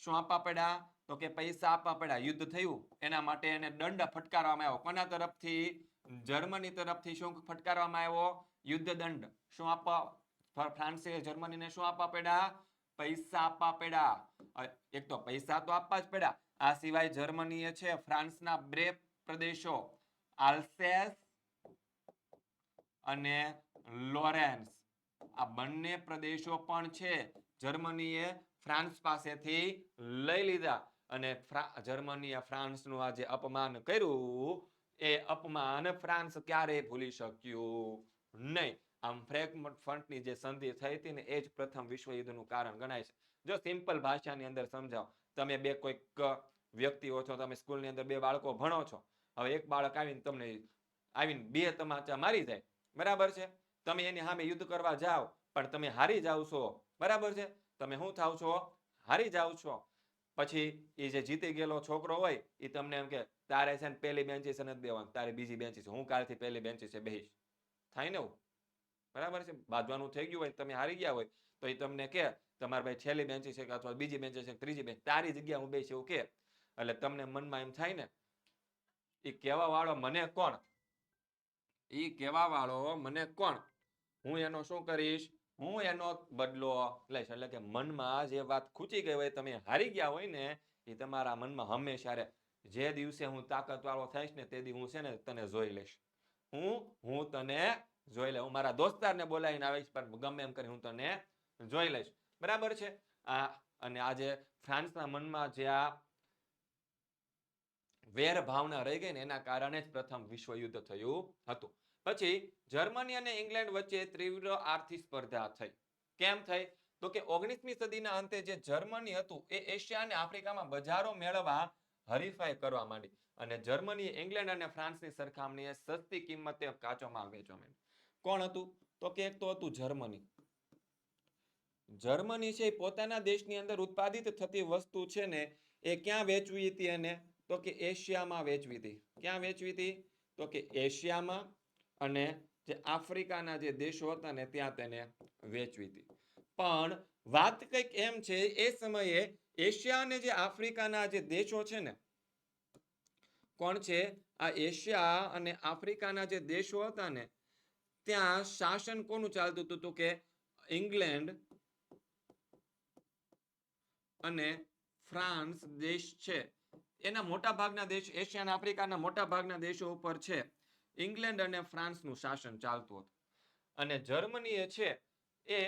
શું આપવા પડ્યા? તો કે પૈસા આપવા પડ્યા. યુદ્ધ થયું એના માટે એને દંડ ફટકારવામાં આવ્યો. કોના તરફથી? જર્મની તરફથી. શું ફટકારવામાં આવ્યો? યુદ્ધ દંડ. શું આપવા? ફ્રાન્સે જર્મનીને શું આપવા પડ્યા? પૈસા આપવા પડ્યા. એક તો પૈસા તો આપવા જ પડ્યા, આ સિવાય જર્મનીએ છે ફ્રાન્સના બે પ્રદેશો આલ્સેસ અને લોરેન્સ આ બંને પ્રદેશો પણ છે જર્મનીએ ફ્રાન્સ પાસેથી લઈ લીધા. અને જર્મનીએ ફ્રાન્સનું આ જે અપમાન કર્યું એ અપમાન ફ્રાન્સ ક્યારેય ભૂલી શક્યું નહીં. આમ ફ્રેન્કફર્ટની જે સંધિ થઈ હતી ને એ જ પ્રથમ વિશ્વયુદ્ધનું કારણ ગણાય છે. જો સિમ્પલ ભાષાની અંદર સમજાવો, તમે બે કોઈક વ્યક્તિઓ છો, તમે સ્કૂલની અંદર બે બાળકો ભણો છો. હવે એક બાળક આવીને તમને બે તમાચા મારી જાય, બરાબર છે? તમે એની સામે યુદ્ધ કરવા જાઓ પણ તમે હારી જાવ છો, બરાબર છે? તમે શું થાવ છો? હારી જાવ છો. પછી એ જે જીતી ગયેલો છોકરો હોય એ તમને એમ કે તારે છે ને પહેલી બેન્ચીસે નથી બેવાનું, તારે બીજી બેન્ચીસે, હું કાલથી પહેલી બેન્ચીસે બેહીશ. થાય ને એવું, બરાબર છે? બાંધવાનું થઈ ગયું હોય, તમે હારી ગયા હોય તો એ તમને કે તમારે ભાઈ છેલ્લી બેન્ચી છે અથવા બીજી બેન્ચી છે, ત્રીજી બેન્ચ, તારી જગ્યા હું બેસીશ એવું કે. એટલે તમને મનમાં એમ થાય ને એ કહેવા વાળો મને કોણ? એ કહેવા વાળો મને કોણ? હું એનો શું કરીશ? હું એનો બદલો લઈશ. એટલે કે મનમાં જે વાત ખૂચી ગઈ હોય, તમે હારી ગયા હોય ને, એ તમારા મનમાં હંમેશા રહે. જે દિવસે હું તાકાતવાળો થઈશ ને તે દિવસે હું છે ને તને જોઈ લઈશ. હું તને જોઈ લઈશ. હું મારા દોસ્તારને બોલાવીને આવીશ પણ ગમે એમ કરી હું તને જોઈ લઈશ. બરાબર છે? અને આજે ફ્રાન્સના મનમાં જે આ વેર ભાવના રહી ગઈ ને એના કારણે જ પ્રથમ વિશ્વયુદ્ધ થયું હતું. પછી જર્મની અને ઇંગ્લેન્ડ વચ્ચે તીવ્ર આર્થિક સ્પર્ધા થઈ. કેમ થઈ? તો કે 19મી સદીના અંતે જે જર્મની હતું એ એશિયા અને આફ્રિકામાં બજારો મેળવવા હરીફાઈ કરવા માંડી. અને જર્મની ઇંગ્લેન્ડ અને ફ્રાન્સની સરખામણીએ સસ્તી કિંમતે કાચો માલ વેચવા માંડી. કોણ હતું? તો કે એક તો હતું જર્મની. જર્મની છે પોતાના દેશની અંદર ઉત્પાદિત થતી વસ્તુ છે ને એ ક્યાં વેચવી હતી? એને તો કે એશિયામાં વેચવી હતી. ક્યાં વેચવી હતી? તો કે એશિયામાં અને જે આફ્રિકાના જે દેશો હતા ને ત્યાં તેને વેચવી હતી. પણ વાત કંઈક એમ છે, એ સમયે એશિયા અને જે આફ્રિકાના જે દેશો છે ને, કોણ છે? આ એશિયા અને આફ્રિકાના જે દેશો હતા ને ત્યાં શાસન કોનું ચાલતું હતું? તો કે ઇંગ્લેન્ડ અને ફ્રાન્સ દેશ છે એના મોટા ભાગના દેશ, એશિયા અને આફ્રિકાના મોટા ભાગના દેશો ઉપર છે ઇંગ્લેન્ડ અને ફ્રાન્સનું શાસન ચાલતું હતું. અને જર્મની છે એ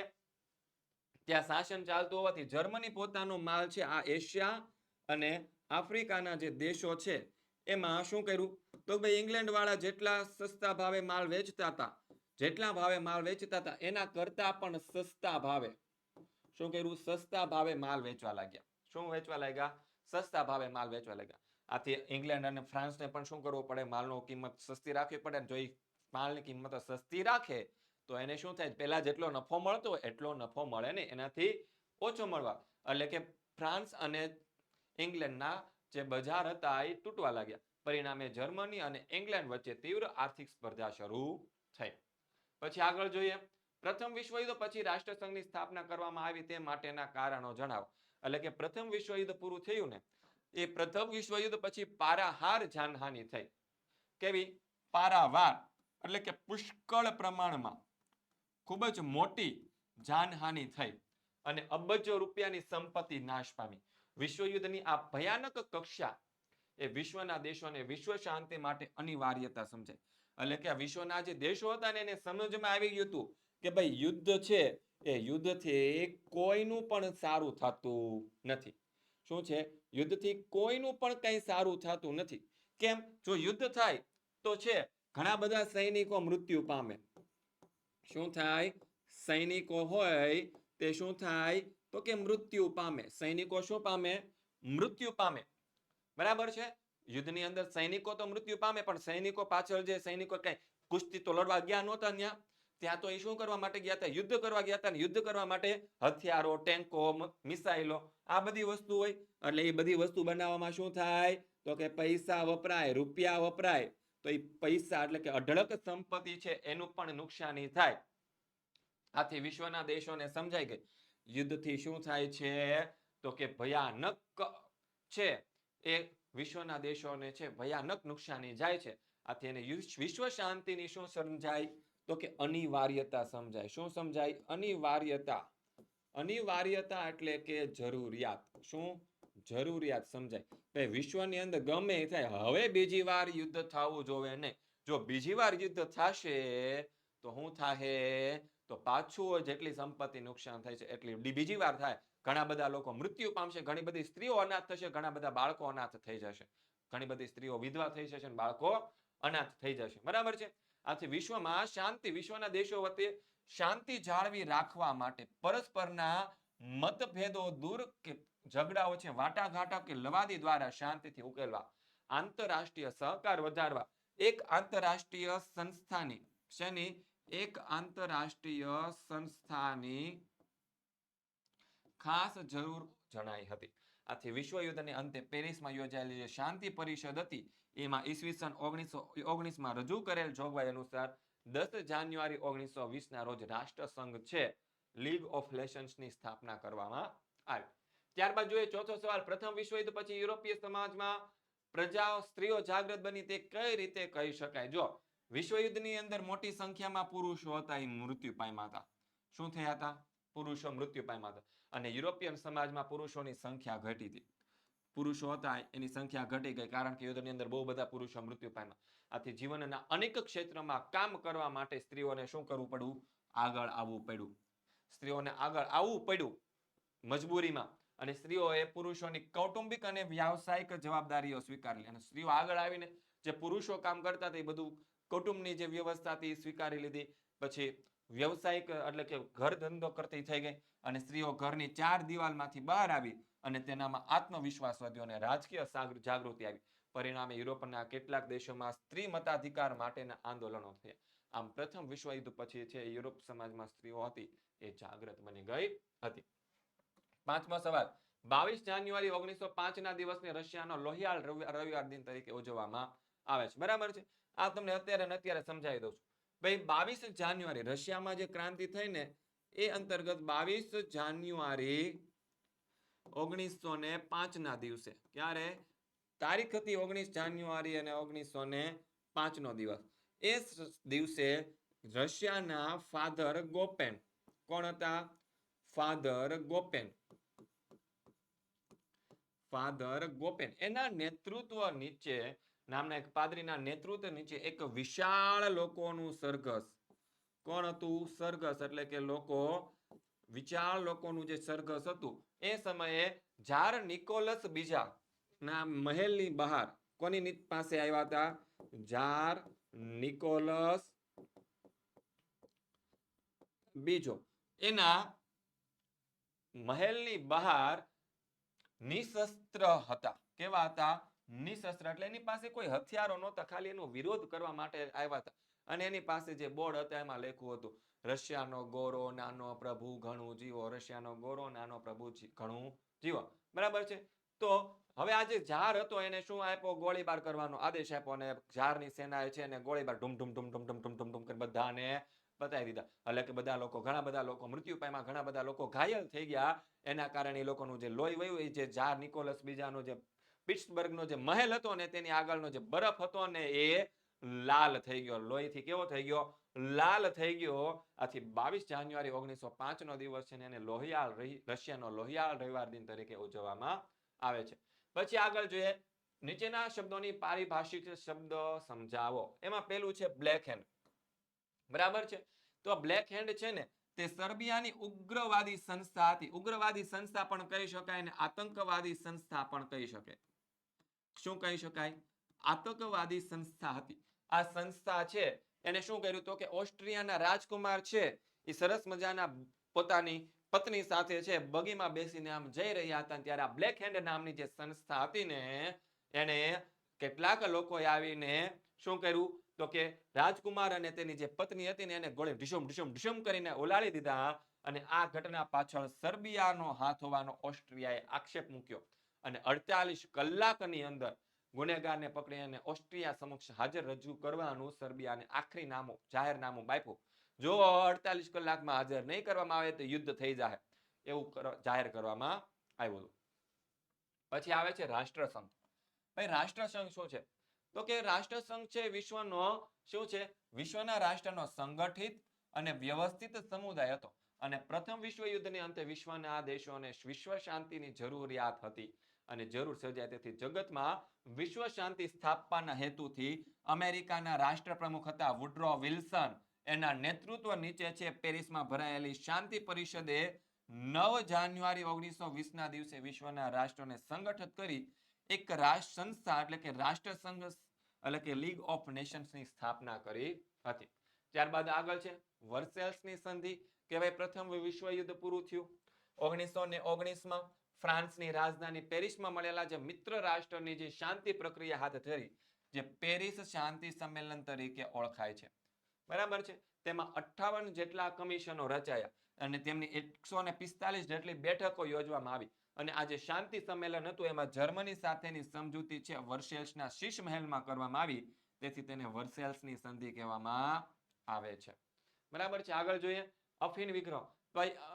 ત્યાં શાસન ચાલતું હોવાથી જર્મની પોતાનો માલ છે આ એશિયા અને આફ્રિકાના જે દેશો છે એમાં શું કર્યું? તો ભાઈ ઇંગ્લેન્ડ વાળા જેટલા સસ્તા ભાવે માલ વેચતા હતા એના કરતા પણ સસ્તા ભાવે શું કર્યું? સસ્તા ભાવે માલ વેચવા લાગ્યા. શું વેચવા લાગ્યા? સસ્તા ભાવે માલ વેચવા લાગ્યા. આથી ઇંગ્લેન્ડ અને ફ્રાન્સને પણ શું કરવું પડે? માલનો કિંમત સસ્તી રાખવી પડે. જો એ માલની કિંમત સસ્તી રાખે તો એને શું થાય? પહેલા જેટલો નફો મળતો હોય એટલો નફો મળે ને એનાથી ઓછો મળવા. એટલે કે ફ્રાન્સ અને ઇંગ્લેન્ડના જે બજાર હતા એ તૂટવા લાગ્યા. પરિણામે જર્મની અને ઇંગ્લેન્ડ વચ્ચે તીવ્ર આર્થિક સ્પર્ધા શરૂ થઈ. પછી આગળ જોઈએ, પ્રથમ વિશ્વયુદ્ધ પછી રાષ્ટ્રસંઘની સ્થાપના કરવામાં આવી તે માટેના કારણો જણાવો. એટલે કે પ્રથમ વિશ્વયુદ્ધ પૂરું થયું ને એ પ્રથમ વિશ્વયુદ્ધ પછી પારાહાર જાનહાનિ થઈ. કેવી? પારાવાર એટલે કે પુષ્કળ પ્રમાણમાં ખૂબ જ મોટી જાનહાનિ થઈ અને અબજો રૂપિયાની સંપત્તિ નાશ પામી. વિશ્વયુદ્ધની આ ભયાનક કક્ષા એ વિશ્વના દેશોને વિશ્વ શાંતિ માટે અનિવાર્યતા સમજાય. એટલે કે વિશ્વના જે દેશો હતા ને એને સમજમાં આવી ગયું હતું કે ભાઈ યુદ્ધ છે એ યુદ્ધથી કોઈનું પણ સારું થતું નથી. શું છે? યુદ્ધથી કોઈનું પણ કંઈ સારું થતું નથી. કેમ? જો યુદ્ધ થાય તો છે ઘણા બધા સૈનિકો મૃત્યુ પામે, શું થાય? સૈનિકો હોય તે શું થાય? તો કે મૃત્યુ પામે. સૈનિકો શું પામે? મૃત્યુ પામે. બરાબર છે? યુદ્ધની અંદર સૈનિકો તો મૃત્યુ પામે, પણ સૈનિકો પાછળ જે સૈનિકો કઈ કુસ્તી તો લડવા ગયા નહોતા ત્યાં તો એ શું કરવા માટે ગયા હતા? યુદ્ધ કરવા ગયા હતા. યુદ્ધ કરવા માટે હથિયારો, ટેન્કો, મિસાઇલો આ બધી વસ્તુ હોય. એટલે એ બધી વસ્તુ બનાવવામાં શું થાય? તો કે પૈસા વપરાય, રૂપિયા વપરાય. તો એ પૈસા એટલે કે અઢળક સંપત્તિ છે એનું પણ નુકસાની થાય. આથી વિશ્વના દેશોને સમજાઈ ગઈ યુદ્ધથી શું થાય છે? તો કે ભયાનક છે એ વિશ્વના દેશોને છે ભયાનક નુકસાની જાય છે. આથી એને વિશ્વ શાંતિની શું સમજાય? તો કે અનિવાર્યતા સમજાય. શું સમજાય? અનિવાર્યતા. અનિવાર્યતા એટલે કે જરૂરિયાત. શું? જરૂરિયાત સમજાય. વિશ્વની અંદર ગમે એ થાય, હવે બીજી વાર યુદ્ધ થવું જોવે નહીં. જો બીજી વાર યુદ્ધ થશે તો શું થાહે? તો પાછું જેટલી સંપત્તિ નુકસાન થાય છે એટલી બીજી વાર થાય. ઘણા બધા લોકો મૃત્યુ પામશે, ઘણી બધી સ્ત્રીઓ અનાથ થશે, ઘણા બધા બાળકો અનાથ થઈ જશે. ઘણી બધી સ્ત્રીઓ વિધવા થઈ જશે અને બાળકો અનાથ થઈ જશે. બરાબર છે? આથી વિશ્વમાં શાંતિ, વિશ્વના દેશો વચ્ચે શાંતિ જાળવી રાખવા માટે પરસ્પરના મતભેદો દૂર કે ઝઘડાઓ છે વાટાઘાટો કે લવાદી દ્વારા શાંતિથી ઉકેલવા, આંતરરાષ્ટ્રીય સહકાર વધારવા, એક આંતરરાષ્ટ્રીય સંસ્થાની શેની? એક આંતરરાષ્ટ્રીય સંસ્થાની ખાસ જરૂર જણાઈ હતી. આથી વિશ્વ યુદ્ધને અંતે પેરિસમાં યોજાયેલી જે શાંતિ પરિષદ હતી એમાં ઈસવીસન 1919માં રજૂ કરેલ જોગવાઈ અનુસાર 10 જાન્યુઆરી 1920 ના રોજ રાષ્ટ્રસંઘ છે લીગ ઓફ નેશન્સની સ્થાપના કરવામાં આવી. ત્યારબાદ જોઈએ ચોથો સવાલ, પ્રથમ વિશ્વ યુદ્ધ પછી યુરોપીય સમાજમાં પ્રજાઓ, સ્ત્રીઓ જાગૃત બની તે કઈ રીતે કહી શકાય? જો વિશ્વયુદ્ધની અંદર મોટી સંખ્યામાં પુરુષો હતા એ મૃત્યુ પામ્યા હતા. શું થયા હતા? પુરુષો મૃત્યુ પામ્યા હતા. અને યુરોપિયન સમાજમાં પુરુષોની સંખ્યા ઘટી હતી. પુરુષો હતા એની સંખ્યા ઘટી ગઈ કારણ કે યુદ્ધની અંદર બહુ બધા પુરુષો મૃત્યુ પામ્યા. આથી જીવનના અનેક ક્ષેત્રમાં કામ કરવા માટે સ્ત્રીઓને શું કરવું પડ્યું? આગળ આવવું પડ્યું. સ્ત્રીઓને આગળ આવવું પડ્યું મજબૂરીમાં. અને સ્ત્રીઓએ પુરુષોની કૌટુંબિક અને વ્યાવસાયિક જવાબદારીઓ સ્વીકારી. અને સ્ત્રીઓ આગળ આવીને જે પુરુષો કામ કરતા હતા એ બધું કુટુંબની જે વ્યવસ્થા હતી સ્વીકારી લીધી. પછી વ્યવસાયિક એટલે કે ઘર ધંધો કરતી થઈ ગઈ અને સ્ત્રીઓ ઘરની 4 દિવાલમાંથી બહાર આવી અને તેનામાં આત્મવિશ્વાસ વધ્યો અને રાજકીય જાગૃતિ આવી. પરિણામે યુરોપના કેટલાક દેશોમાં સ્ત્રી મતાધિકાર માટેના આંદોલનો થયા. આમ પ્રથમ વિશ્વ યુદ્ધ પછી છે યુરોપ સમાજમાં સ્ત્રીઓ હતી એ જાગૃત બની ગઈ હતી. પાંચમો સવાલ, 22 જાન્યુઆરી 1905 ના દિવસને રશિયાનો લોહિયાળ રવિવાર દિન તરીકે ઉજવવામાં આવે છે. બરાબર છે? આ તમને અત્યારે સમજાવી દઉં છું. ભાઈ 22 જાન્યુઆરી રશિયામાં જે ક્રાંતિ થઈ ને એ અંતર્ગત 22 જાન્યુઆરી 1905 ના દિવસે, ક્યારે? તારીખ હતી 19 જાન્યુઆરી અને 1905 નો દિવસ. એ દિવસે રશિયાના ફાધર ગોપેન, કોણ હતા? ફાધર ગોપેન. ફાધર ગોપેન એના નેતૃત્વ નીચે, નામના એક પાદરીના નેતૃત્વ નીચે એક વિશાળ લોકોનું સરઘસ. કોણ હતું? સરઘસ એટલે કે લોકો, વિશાળ લોકોનું જે સરઘસ હતું એ સમયે ઝાર નિકોલસ બીજા ના મહેલની બહાર કોની પાસે આવ્યા હતા? ઝાર નિકોલસ બીજો એના મહેલની બહાર નિશસ્ત્ર હતા. કેવા હતા? નિશસ્ત્ર એટલે એની પાસે કોઈ હથિયારો નહોતા, ખાલી એનો વિરોધ કરવા માટે આવ્યા હતા. અને એની પાસે જે બોર્ડ હતા એમાં લખ્યું હતું રશિયાનો ગોરો નાનો પ્રભુ ઘણું જીવો, રશિયાનો ગોરો નાનો પ્રભુ ઘણું જીવો. બરાબર છે? તો હવે આ જે ઝાર હતો એને શું આપ્યો? ગોળીબાર કરવાનો આદેશ આપ્યો અને ઝારની સેનાએ છે એને ગોળીબાર ઢુમ ઢુમ ઢુમ ઢુમ ઢુમ ઢુમ ઢુમ ઢુમ કરી બધાને બતાવી દીધા. એટલે કે ઘણા બધા લોકો મૃત્યુ પામ્યા, ઘણા બધા લોકો ઘાયલ થઈ ગયા. એના કારણે એ લોકોનું જે લોહી વહ્યું એ જે ઝાર નિકોલસ બીજાનો જે પિટ્સબર્ગનો જે મહેલ હતો ને તેની આગળનો જે બરફ હતો ને એ લાલ થઈ ગયો. લોહીથી કેવો થઈ ગયો? લાલ થઈ ગયો. આથી 22 જાન્યુઆરી 1905 નો દિવસ છે ને એને રશિયાનો લોહિયાળ રવિવાર દિન તરીકે ઉજવવામાં આવે છે. પછી આગળ જોઈએ, નીચેના શબ્દોની પારિભાષિક શબ્દ સમજાવો. એમાં પેલું છે બ્લેક હેન્ડ. બરાબર છે? તો બ્લેક હેન્ડ છે ને તે સર્બિયાની ઉગ્રવાદી સંસ્થા હતી. ઉગ્રવાદી સંસ્થા પણ કહી શકાય અને આતંકવાદી સંસ્થા પણ કહી શકાય. શું કહી શકાય? આતંકવાદી સંસ્થા હતી. આ સંસ્થા છે એને શું કર્યું તો કે ઓસ્ટ્રિયાના રાજકુમાર છે એ સરસ મજાના પોતાની પત્ની સાથે છે બગીમાં બેસીને આમ જઈ રહ્યા હતા, ત્યારે આ બ્લેક હેન્ડ નામની જે સંસ્થા હતી ને એને કેટલાક લોકોએ આવીને શું કર્યું તો કે રાજકુમાર અને તેની જે પત્ની હતી ને એને ગોળે ઢીશુમ ઢીશુમ ઢીશુમ કરીને ઓલાળી દીધા. અને આ ઘટના પાછળ સર્બિયાનો હાથ હોવાનો ઓસ્ટ્રિયાએ આક્ષેપ મૂક્યો અને 48 કલાકની અંદર ગુનેગારને પકડી અને ઓસ્ટ્રિયા સમક્ષ હાજર રજૂ કરવાનું સર્બિયાને આખરી જાહેરનામું આપ્યું. જો 48 કલાકમાં હાજર નહીં કરવામાં આવે તો યુદ્ધ થઈ જાય એવું જાહેર કરવામાં આવ્યું. પછી આવે છે રાષ્ટ્રસંઘ. ભાઈ રાષ્ટ્રસંઘ શું છે તો કે રાષ્ટ્રસંઘ છે વિશ્વનો શું છે વિશ્વના રાષ્ટ્રનો સંગઠિત અને વ્યવસ્થિત સમુદાય હતો અને પ્રથમ વિશ્વ યુદ્ધને અંતે વિશ્વના દેશોને વિશ્વ શાંતિની જરૂરિયાત હતી અને જરૂર સર્જાય તેથી જગતમાં વિશ્વ શાંતિ સ્થાપવાના હેતુથી અમેરિકાના રાષ્ટ્રપ્રમુખ હતા વુડ્રો વિલ્સન, એના નેતૃત્વ નીચે છે પેરિસમાં ભરાયેલી શાંતિ પરિષદે 9 જાન્યુઆરી 1920 ના દિવસે વિશ્વના રાષ્ટ્રોને સંગઠિત કરી એક રાષ્ટ્ર સંસ્થા એટલે કે રાષ્ટ્રસંઘ એટલે કે લીગ ઓફ નેશન્સની સ્થાપના કરી હતી. ત્યારબાદ આગળ છે વર્સેલ્સની સંધિ કે ભાઈ પ્રથમ વિશ્વ યુદ્ધ પૂરું થયું 1919માં ફ્રાન્સની રાજધાની પેરિસમાં મળેલા જે મિત્ર રાષ્ટ્રની જે શાંતિ પ્રક્રિયા હાથ ધરી જે પેરિસ શાંતિ સંમેલન તરીકે ઓળખાય છે. બરાબર છે. તેમાં 58 જેટલા કમિશનો રચાયા અને તેમની 145 જેટલી બેઠકો યોજવામાં આવી અને આ જે શાંતિ સંમેલન હતું એમાં જર્મની સાથેની સમજૂતી છે વર્સેલ્સના શીશ મહેલમાં કરવામાં આવી, તેથી તેને વર્સેલ્સની સંધિ કહેવામાં આવે છે. બરાબર છે. આગળ જોઈએ અફીણ વિગ્રહ.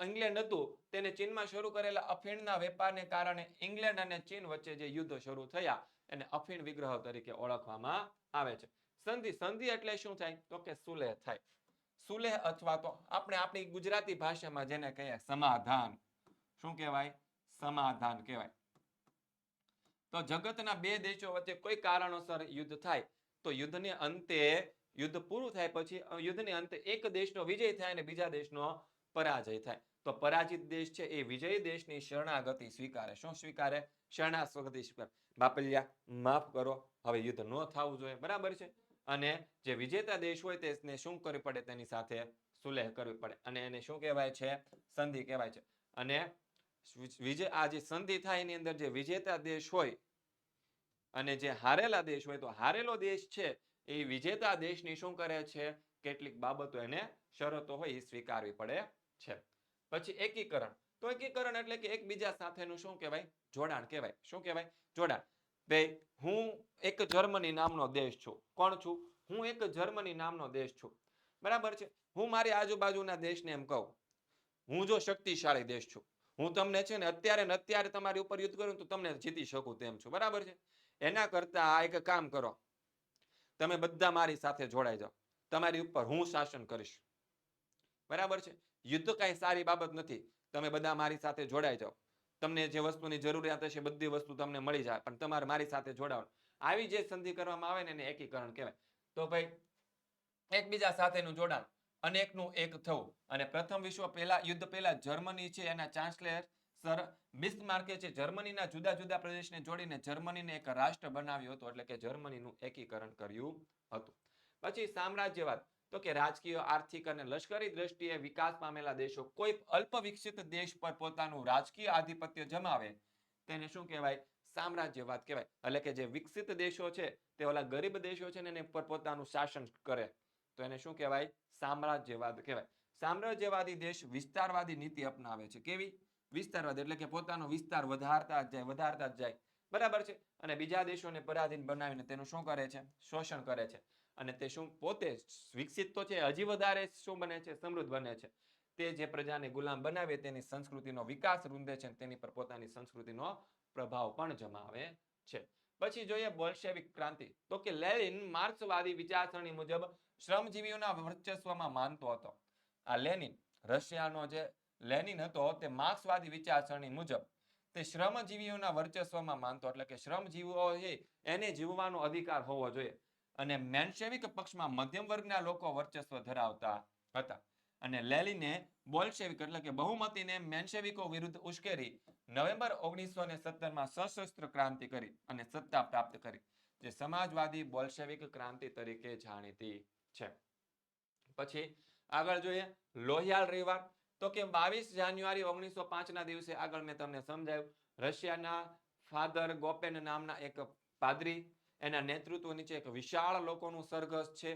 ઇંગ્લેન્ડ હતું તેને ચીનમાં શરૂ કરેલા અફીણના વેપારને કારણે ઇંગ્લેન્ડ અને ચીન વચ્ચે જે યુદ્ધ શરૂ થયા એને અફીણ વિગ્રહ તરીકે ઓળખવામાં આવે છે. સંધિ એટલે શું થાય તો કે સુલેહ થાય. સુલેહ અથવા તો આપણે આપણી ગુજરાતી ભાષામાં જેને કહીએ સમાધાન. શું કહેવાય? સમાધાન કહેવાય. તો જગતના બે દેશો વચ્ચે કોઈ કારણોસર યુદ્ધ થાય તો યુદ્ધને અંતે યુદ્ધ પૂરું થાય પછી યુદ્ધને અંતે એક દેશનો વિજય થાય અને બીજા દેશનો પરાજય થાય. તો પરાજિત દેશ છે એ વિજયી દેશની શરણાગતિ સ્વીકારે. શું સ્વીકારે? શરણાગતિ સ્વીકારે. બાપલિયા માફ કરો, હવે યુદ્ધ ન થવું જોઈએ. બરાબર છે. અને જે વિજેતા દેશ હોય તેને શું કરવી પડે? તેની સાથે સુલેહ કરવી પડે અને એને શું કહેવાય છે? સંધિ કહેવાય છે. અને આ જે સંધિ થાય એની અંદર જે વિજેતા દેશ હોય અને જે હારેલા દેશ હોય તો હારેલો દેશ છે એ વિજેતા દેશની શું કરે છે? કેટલીક બાબતો એને શરતો હોય એ સ્વીકારવી પડે છે. પછી એકીકરણ. તો એકીકરણ એટલે કે એકબીજા સાથેનું શું કહેવાય? જોડાણ કહેવાય. શું કહેવાય? જોડાણ. ભાઈ હું એક જર્મની નામનો દેશ છું. કોણ છું? હું એક જર્મની નામનો દેશ છું. બરાબર છે. હું મારી આજુબાજુના દેશને એમ કહું હું જો શક્તિશાળી દેશ છું, હું તમને છે ને અત્યારે તમારી ઉપર યુદ્ધ કરું તો તમને જીતી શકું તેમ છું. બરાબર છે. એના કરતા આ એક કામ કરો, તમે બધા મારી સાથે જોડાઈ જાઓ, તમારી ઉપર હું શાસન કરીશ. બરાબર છે. યુદ્ધ કઈ સારી બાબત નથી. તમે બધા મારી સાથે જોડાઈ જાઓ, તમને જે વસ્તુની જરૂરિયાત હશે બધી વસ્તુ તમને મળી જાય, પણ તમારે મારી સાથે જોડાવાનું. આવી જે સંધિ કરવામાં આવે ને એને એકીકરણ કહેવાય. તો ભાઈ એકબીજા સાથેનું જોડાણ, અનેકનું એક થવું. અને પ્રથમ વિશ્વ યુદ્ધ પહેલા જર્મની છે એના ચાન્સેલર સર બિસ્માર્કે છે જર્મનીના જુદા જુદા પ્રદેશને જોડીને જર્મનીને એક રાષ્ટ્ર બનાવ્યું હતું, એટલે કે જર્મનીનું એકીકરણ કર્યું હતું. પછી સામ્રાજ્યવાદ. તો કે રાજકીય, આર્થિક અને લશ્કરી દ્રષ્ટિએ વિકાસ પામેલા દેશો કોઈ અલ્પ વિકસિત દેશ પર પોતાનું રાજકીય આધિપત્ય જમાવે તેને શું કહેવાય? સામ્રાજ્યવાદ કહેવાય. એટલે કે જે વિકસિત દેશો છે તે ઓલા ગરીબ દેશો છે ને એને પર પોતાનું શાસન કરે તો એને શું કહેવાય? સામ્રાજ્યવાદ કહેવાય. સામ્રાજ્યવાદી દેશ વિસ્તારવાદી નીતિ અપનાવે છે. કેવી? વિસ્તારવાદ એટલે કે પોતાનો વિસ્તાર વધારતા જ જાય. બરાબર છે. અને બીજા દેશોને પરાધીન બનાવીને તેનું શું કરે છે? શોષણ કરે છે. અને તે શું પોતે વિકસિત તો છે હજી વધારે શું બને છે? સમૃદ્ધ બને છે. તે જે પ્રજાને ગુલામ બનાવે તેની સંસ્કૃતિનો વિકાસ રૂંધે છે, તેની પર પોતાની સંસ્કૃતિનો પ્રભાવ પણ જમાવે છે. પછી જોઈએ બોલ્શેવિક ક્રાંતિ. તો કે લેનિન માર્ક્સવાદી વિચારસરણી મુજબ શ્રમજીવીઓના વર્ચસ્વમાં માનતો હતો. આ લેનિન રશિયાનો જે લેનિન હતો તે માર્ક્સવાદી વિચારસરણી મુજબ તે શ્રમજીવીઓના વર્ચસ્વમાં માનતો, એટલે કે શ્રમજીવીઓ છે એને જીવવાનો અધિકાર હોવો જોઈએ. અને મેન્શેવિક પક્ષમાં મધ્યમ વર્ગના લોકો વર્ચસ્વ ધરાવતા હતા. અને લેનિને બોલ્શેવિક એટલે કે બહુમતીને મેન્શેવિકો વિરુદ્ધ ઉશ્કેરી નવેમ્બર 1917માં સશસ્ત્ર ક્રાંતિ કરી અને સત્તા પ્રાપ્ત કરી, જે સમાજવાદી બોલ્શેવિક ક્રાંતિ તરીકે જાણીતી છે. પછી આગળ જોઈએ લોહિયાલ રવિવાર, તો કે 22 જાન્યુઆરી 1905 ના દિવસે આગળ મેં તમને સમજાવ્યું રશિયાના ફાધર ગોપેન નામના એક પાદરી એના નેતૃત્વ નીચે એક વિશાળ લોકોનું સરઘસ છે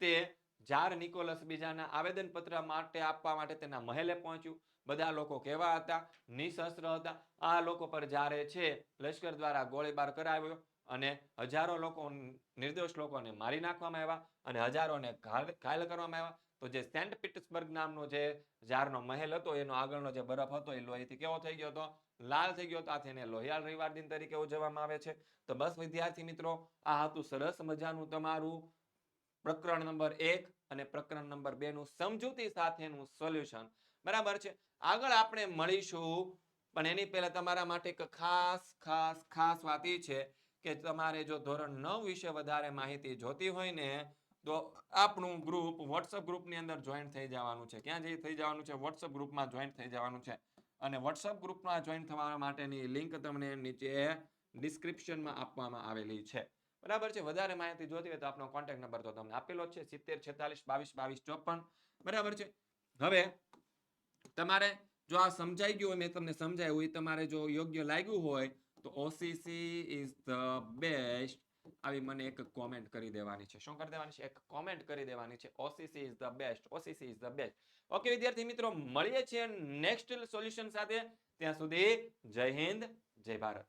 તે જાર નિકોલસ બીજાના આવેદન પત્ર માટે આપવા માટે તેના મહેલે પહોંચ્યું. બધા લોકો કેવા હતા? નિશસ્ત્ર હતા. આ લોકો પર જારે છે લશ્કર દ્વારા ગોળીબાર કરાવ્યો અને હજારો લોકો નિર્દોષ લોકોને મારી નાખવામાં આવ્યા અને હજારોને ઘાયલ કરવામાં આવ્યા. તો જે સેન્ટ પીટર્સબર્ગ નામનો જે જારનો મહેલ હતો એનો આગળનો જે બરફ હતો એ લોહીથી કેવો થઈ ગયો હતો? લાલ થઈ ગયો હતો. આથી એને લોહિયાલ રવિવાર દિન તરીકે ઉજવવામાં આવે છે. તો બસ વિદ્યાર્થી મિત્રો, આ હતું સરસ મજાનું તમારું પ્રકરણ નંબર 1 અને પ્રકરણ નંબર 2 નું સમજૂતી સાથેનું સોલ્યુશન. બરાબર છે. આગળ આપણે મળીશું, પણ એની પહેલા તમારા માટે એક ખાસ વાત એ છે કે તમારે જો ધોરણ 9 વિશે વધારે માહિતી જોતી હોય ને તો આપણું ગ્રુપ વોટ્સઅપ ગ્રુપની અંદર જોઈન થઈ જવાનું છે. ક્યાં થઈ જવાનું છે? વોટ્સઅપ ગ્રુપમાં જોઈન થઈ જવાનું છે. અને વોટ્સઅપ ગ્રુપમાં જોઈન થવા માટેની લિંક તમને નીચે ડિસ્ક્રિપ્શનમાં આપવામાં આવેલી છે. બરાબર છે. વધારે માહિતી જોતી હોય તો આપણો કોન્ટેક્ટ નંબર તો તમને આપેલો છે 70 46 22 22 54. બરાબર છે. હવે તમારે જો આ સમજાઈ ગયું હોય, મેં તમને સમજાવ્યું એ તમારે જો યોગ્ય લાગ્યું હોય તો ઓસીસી ઇઝ ધ બેસ્ટ આવી મને એક કોમેન્ટ કરી દેવાની છે. શું કરી દેવાની છે? એક કોમેન્ટ કરી દેવાની છે. OCC is the best. OCC is the best. Okay વિદ્યાર્થી મિત્રો, મળીએ છીએ નેક્સ્ટ સોલ્યુશન સાથે. ત્યાં સુધી જય હિન્દ, જય ભારત.